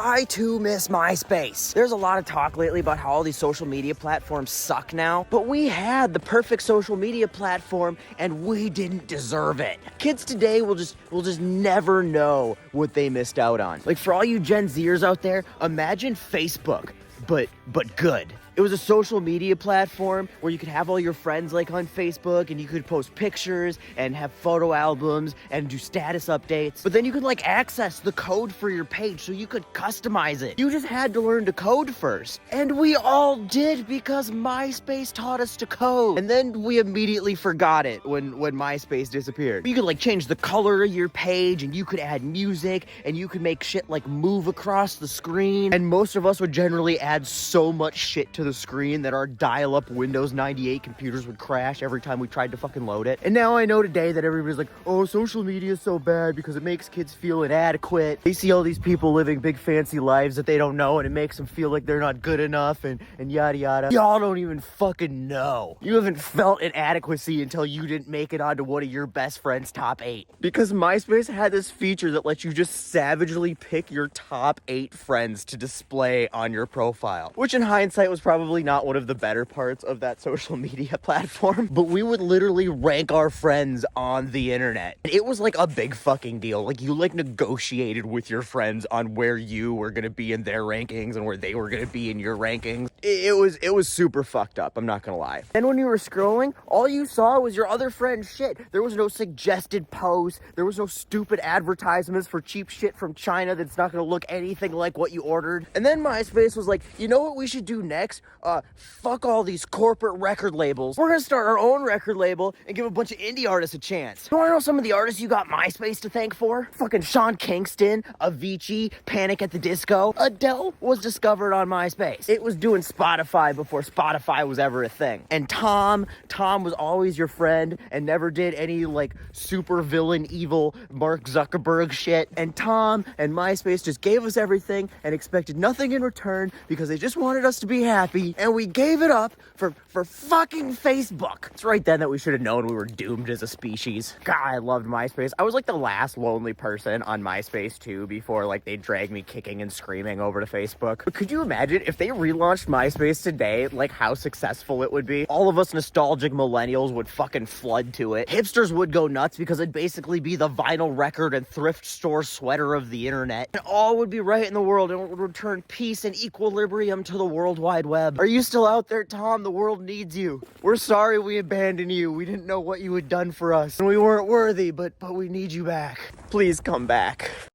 I too miss MySpace. There's a lot of talk lately about how all these social media platforms suck now, but we had the perfect social media platform and we didn't deserve it. Kids today will just never know what they missed out on. Like, for all you Gen Zers out there, imagine Facebook, but good. It was a social media platform where you could have all your friends like on Facebook, and you could post pictures and have photo albums and do status updates. But then you could like access the code for your page so you could customize it. You just had to learn to code first. And we all did because MySpace taught us to code. And then we immediately forgot it when MySpace disappeared. You could like change the color of your page, and you could add music, and you could make shit like move across the screen. And most of us would generally add so much shit to the screen that our dial-up Windows 98 computers would crash every time we tried to fucking load it. And now I know today that everybody's like, oh, social media is so bad because it makes kids feel inadequate. They see all these people living big fancy lives that they don't know, and it makes them feel like they're not good enough and yada yada. Y'all don't even fucking know. You haven't felt inadequacy until you didn't make it onto one of your best friend's top 8. Because MySpace had this feature that lets you just savagely pick your top 8 friends to display on your profile, which in hindsight was probably not one of the better parts of that social media platform, but we would literally rank our friends on the internet. And it was like a big fucking deal. Like, you like negotiated with your friends on where you were gonna be in their rankings and where they were gonna be in your rankings. It was super fucked up, I'm not gonna lie. And when you were scrolling, all you saw was your other friend's shit. There was no suggested posts. There was no stupid advertisements for cheap shit from China that's not gonna look anything like what you ordered. And then MySpace was like, you know what we should do next? Fuck all these corporate record labels. We're gonna start our own record label and give a bunch of indie artists a chance. You wanna know some of the artists you got MySpace to thank for? Fucking Sean Kingston, Avicii, Panic at the Disco. Adele was discovered on MySpace. It was doing Spotify before Spotify was ever a thing. And Tom was always your friend and never did any like super villain evil Mark Zuckerberg shit. And Tom and MySpace just gave us everything and expected nothing in return because they just wanted us to be happy, and we gave it up for fucking Facebook. It's right then that we should have known we were doomed as a species. God, I loved MySpace. I was like the last lonely person on MySpace too before like they dragged me kicking and screaming over to Facebook. But could you imagine if they relaunched MySpace today, like how successful it would be? All of us nostalgic millennials would fucking flood to it. Hipsters would go nuts because it'd basically be the vinyl record and thrift store sweater of the internet. And all would be right in the world, and it would return peace and equilibrium to the World Wide Web. Are you still out there, Tom? The world needs you. We're sorry we abandoned you. We didn't know what you had done for us, and we weren't worthy, but we need you back. Please come back.